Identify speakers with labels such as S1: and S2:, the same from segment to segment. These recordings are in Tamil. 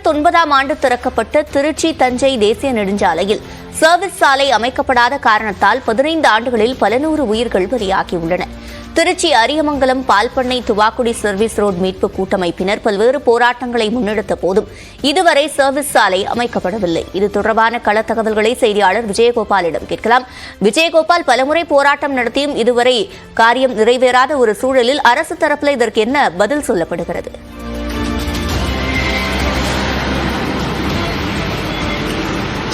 S1: 2009ஆம் ஆண்டு திறக்கப்பட்ட திருச்சி தஞ்சை தேசிய நெடுஞ்சாலையில் சர்வீஸ் சாலை அமைக்கப்படாத காரணத்தால் 15 ஆண்டுகளில் பல நூறு உயிர்கள் பலியாகியுள்ளன. திருச்சி அரியமங்கலம் பால்பண்ணை துவாக்குடி சர்வீஸ் ரோடு மீட்பு கூட்டமைப்பினர் பல்வேறு போராட்டங்களை முன்னெடுத்த போதும் இதுவரை சர்வீஸ் சாலை அமைக்கப்படவில்லை. இது தொடர்பான கள தகவல்களை செய்தியாளர் விஜயகோபாலிடம் கேட்கலாம். விஜயகோபால், பலமுறை போராட்டம் நடத்தியும் இதுவரை காரியம் நிறைவேறாத ஒரு சூழலில் அரசு தரப்பில் இதற்கு என்ன பதில் சொல்லப்படுகிறது?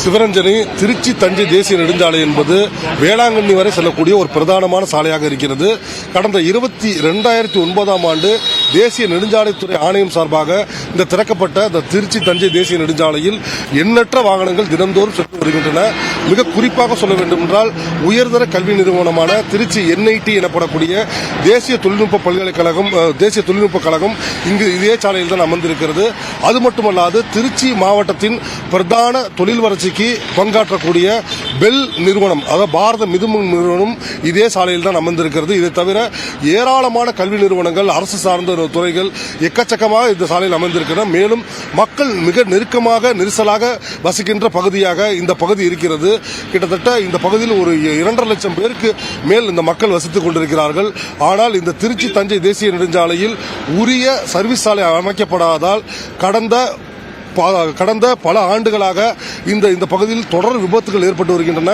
S2: சிவரஞ்சனி, திருச்சி தஞ்சை தேசிய நெடுஞ்சாலை என்பது வேளாங்கண்ணி வரை செல்லக்கூடிய ஒரு பிரதானமான சாலையாக இருக்கிறது. கடந்த 2009ஆம் ஆண்டு தேசிய நெடுஞ்சாலைத்துறை ஆணையம் சார்பாக இந்த திறக்கப்பட்ட இந்த திருச்சி தஞ்சை தேசிய நெடுஞ்சாலையில் எண்ணற்ற வாகனங்கள் தினந்தோறும் சென்று வருகின்றன. மிக குறிப்பாக சொல்ல வேண்டும் என்றால், உயர்தர கல்வி நிறுவனமான திருச்சி NIT எனப்படக்கூடிய தேசிய தொழில்நுட்ப பல்கலைக்கழகம், தேசிய தொழில்நுட்ப கழகம் இங்கு இதே சாலையில் தான் அமர்ந்திருக்கிறது. அது மட்டுமல்லாது, திருச்சி மாவட்டத்தின் பிரதான தொழில் வளர்ச்சி பங்காற்றக்கூடிய பெல் நிறுவனம், அதாவது பாரத மிதுமின் நிறுவனம் இதே சாலையில் தான் அமர்ந்திருக்கிறது. இதை தவிர ஏராளமான கல்வி நிறுவனங்கள், அரசு சார்ந்த துறைகள் எக்கச்சக்கமாக இந்த சாலையில் அமர்ந்திருக்கின்றன. மேலும் மக்கள் மிக நெருக்கமாக நெரிசலாக வசிக்கின்ற பகுதியாக இந்த பகுதி இருக்கிறது. கிட்டத்தட்ட இந்த பகுதியில் ஒரு 2.5 லட்சம் பேருக்கு மேல் இந்த மக்கள் வசித்துக் கொண்டிருக்கிறார்கள். ஆனால் இந்த திருச்சி தஞ்சை தேசிய நெடுஞ்சாலையில் உரிய சர்வீஸ் சாலை அமைக்கப்படாததால் கடந்த பல ஆண்டுகளாக இந்த பகுதியில் தொடர் விபத்துகள் ஏற்பட்டு வருகின்றன.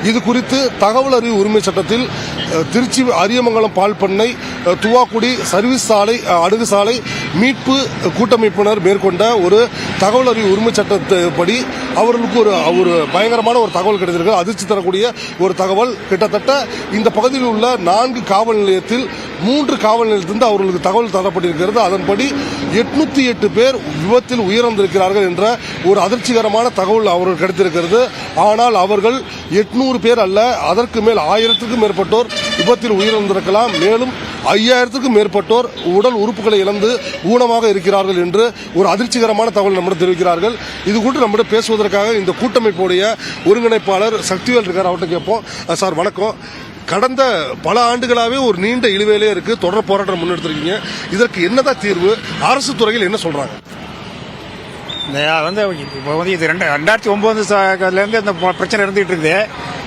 S2: இது குறித்து தகவல் அறிவு உரிமை சட்டத்தில் திருச்சி அரியமங்கலம் பால்பண்ணை துவாக்குடி சர்வீஸ் சாலை அணுகுசாலை மீட்பு கூட்டமைப்பினர் மேற்கொண்ட ஒரு தகவல் அறிவு உரிமை சட்டப்படி அவர்களுக்கு ஒரு பயங்கரமான ஒரு தகவல் கிடைத்திருக்கு. அதிர்ச்சி தரக்கூடிய ஒரு தகவல். கிட்டத்தட்ட இந்த பகுதியில் உள்ள 4 காவல் நிலையத்தில் 3 காவல் நிலையத்திலிருந்து அவர்களுக்கு தகவல் தரப்பட்டிருக்கிறது. அதன்படி 808 பேர் விபத்தில் உயிரிழந்திருக்கிறார்கள் என்ற ஒரு அதிர்ச்சிகரமான தகவல் அவர்கள் கிடைத்திருக்கிறது. ஆனால் அவர்கள் 800 பேர் அல்ல, அதற்கு மேல் 1000க்கும் மேற்பட்டோர் விபத்தில் உயிரிழந்திருக்கலாம். மேலும் 5000க்கும் மேற்பட்டோர் உடல் உறுப்புகளை இழந்து ஊனமாக இருக்கிறார்கள் என்று ஒரு அதிர்ச்சிகரமான தகவல் நம்மிடம் தெரிவிக்கிறார்கள். இது கூட நம்மிடம் பேசுவதற்காக இந்த கூட்டமைப்புடைய ஒருங்கிணைப்பாளர் சக்திவேல் இருக்கார். அவர்கிட்ட கேட்போம். சார் வணக்கம். கடந்த பல ஆண்டுகளாகவே ஒரு நீண்ட இழுவையிலே இருக்கு, தொடர் போராட்டம் முன்னெடுத்திருக்கீங்க. இதற்கு என்னதான் தீர்வு? அரசு துறையில் என்ன சொல்றாங்க?
S3: இப்போ இது 2009 இந்த பிரச்சனை இருந்துகிட்டு இருக்குது.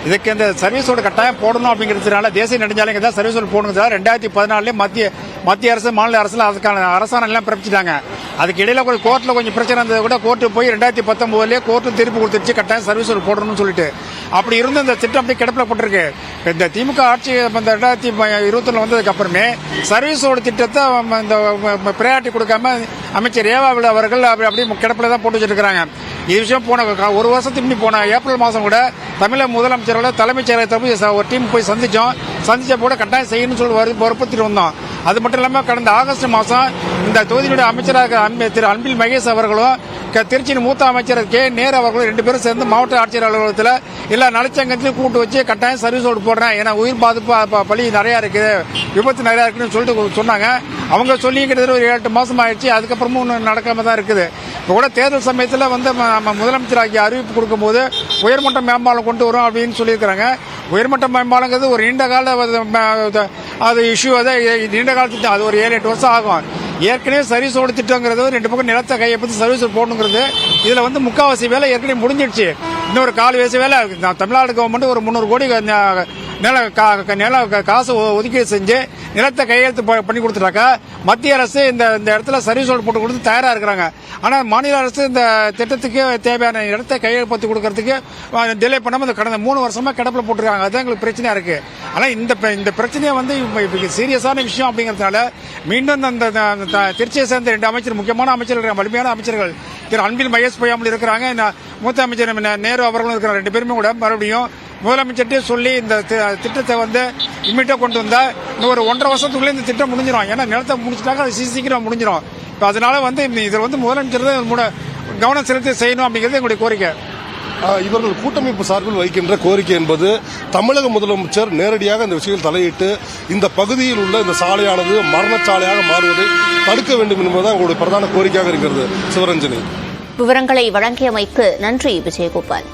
S3: இதுக்கு இந்த சர்வீஸோட கட்டாயம் போடணும் அப்படிங்கிறதுனால தேசிய நெடுஞ்சாலைக்கு தான் சர்வீஸ் ரோடு போடணும். 2014 மத்திய அரசு மாநில அரசுல அதுக்கான அரசாணை எல்லாம் பிறப்பிச்சிட்டாங்க. அதுக்கு இடையில கோர்ட்ல கொஞ்சம் பிரச்சனை இருந்தது கூட கோர்ட்டு போய் 2019 கோர்ட்டு தீர்ப்பு கொடுத்துருச்சு கட்டாயம் சர்வீஸ் ரோடு போடணும்னு சொல்லிட்டு. அப்படி இருந்து இந்த திட்டம் அப்படி கிடப்பில் போட்டிருக்கு. இந்த திமுக ஆட்சி 2021 வந்ததுக்கு அப்புறமே சர்வீஸ் ரோடு திட்டத்தை இந்த பிரையாரிட்டி கொடுக்காம அமைச்சர் ஏவாவில் அவர்கள் அப்படி கிடப்பில் தான் போட்டு வச்சிருக்கிறாங்க. இது விஷயம் போன ஒரு வருஷத்துக்கு முன்னாடி போன ஏப்ரல் மாதம் கூட தமிழக முதலமைச்சரோட தலைமைச் செயலகத்தை ஒரு டீம் போய் சந்திச்ச போட கட்டாயம் செய்யணும்னு சொல்லி வற்புறுத்திட்டு வந்தோம். அது மட்டும் இல்லாமல் கடந்த ஆகஸ்ட் மாதம் இந்த தொகுதியினுடைய அமைச்சராக திரு அன்பில் மகேஷ் அவர்களும் திருச்சியின் மூத்த அமைச்சர் நேரு அவர்களும் 2 பேரும் சேர்ந்து மாவட்ட ஆட்சியர் அலுவலகத்தில் எல்லா நலச்சங்கத்திலையும் கூட்டு வச்சு கட்டாயம் சர்வீஸ் ரோடு போடுறேன், ஏன்னா உயிர் பாதிப்பு பலி நிறையா இருக்குது, விபத்து நிறையா இருக்குன்னு சொல்லிட்டு சொன்னாங்க. அவங்க சொல்லி கிட்டத்தட்ட ஒரு 7-8 மாதம் ஆயிடுச்சு. அதுக்கப்புறமும் ஒன்றும் நடக்காம தான் இருக்குது. இப்போ கூட தேர்தல் சமயத்தில் முதலமைச்சராகி அறிவிப்பு கொடுக்கும்போது உயர்மட்ட மேம்பாலம் கொண்டு வரும் அப்படின்னு சொல்லியிருக்கிறாங்க. உயர்மட்ட மேம்பாலங்கிறது ஒரு நீண்ட கால அது இஷ்யூ, நீண்ட காலத்துக்கு அது ஒரு 7-8 வருஷம் ஆகும். ஏற்கனவே சர்வீஸ் ரோடு திட்டங்கிறது 2 பக்கம் நிலத்தை கையெழுத்து சர்வீஸ் ரோடு போடணுங்கிறது இதில் முக்கால்வாசி வேலை ஏற்கனவே முடிஞ்சிடுச்சு. இன்னொரு 1/4 வேலை தமிழ்நாடு கவர்மெண்ட் ஒரு 300 கோடி நில காசு ஒதுக்கீடு செஞ்சு நிலத்தை கையெழுத்து பண்ணி கொடுத்துட்டாக்கா மத்திய அரசு இந்த இடத்துல சர்வீஸ் ரோடு போட்டு கொடுத்து தயாராக இருக்கிறாங்க. ஆனால் மாநில அரசு இந்த திட்டத்துக்கு தேவையான இடத்தை கையெழுத்து கொடுக்கறதுக்கு டிலே பண்ணாமல் கடந்த 3 வருஷமா கிடப்பில் போட்டிருக்காங்க. அதுதான் எங்களுக்கு பிரச்சனையா இருக்கு. ஆனால் இந்த பிரச்சனையை சீரியஸான விஷயம் அப்படிங்கிறதுனால மீண்டும் அந்த திருச்சியை சேர்ந்த 2 அமைச்சர், முக்கியமான அமைச்சர்கள், வலிமையான அமைச்சர்கள், திரு அன்பில் மகேஷ் பொய்யாமல் இருக்கிறாங்க, மூத்த அமைச்சர் நேரு அவர்களும் இருக்கிறாங்க. 2 பேருமே கூட மறுபடியும் முதலமைச்சர்கிட்டே சொல்லி இந்த திட்டத்தை இம்மிடியா கொண்டு வந்தா இன்னும் ஒரு 1.5 வருஷத்துக்குள்ளே இந்த திட்டம் முடிஞ்சிடும். ஏன்னா நிலத்தை முடிச்சுட்டாக்க அது சீக்கிரம் முடிஞ்சிடும். இப்போ அதனால இதில் முதலமைச்சர் தான் கவனம் செலுத்தி செய்யணும் அப்படிங்கிறது எங்களுடைய கோரிக்கை.
S2: இவர்கள் கூட்டமைப்பு சார்பில் வைக்கின்ற கோரிக்கை என்பது தமிழக முதலமைச்சர் நேரடியாக இந்த விஷயத்தில் தலையிட்டு இந்த பகுதியில் உள்ள இந்த சாலையானது மரணச்சாலையாக மாறுவதை தடுக்க வேண்டும் என்பதுதான் உங்களுடைய பிரதான கோரிக்கையாக இருக்கிறது. சிவரஞ்சனி,
S1: விவரங்களை வழங்கியமைக்கு நன்றி விஜயகோபால்.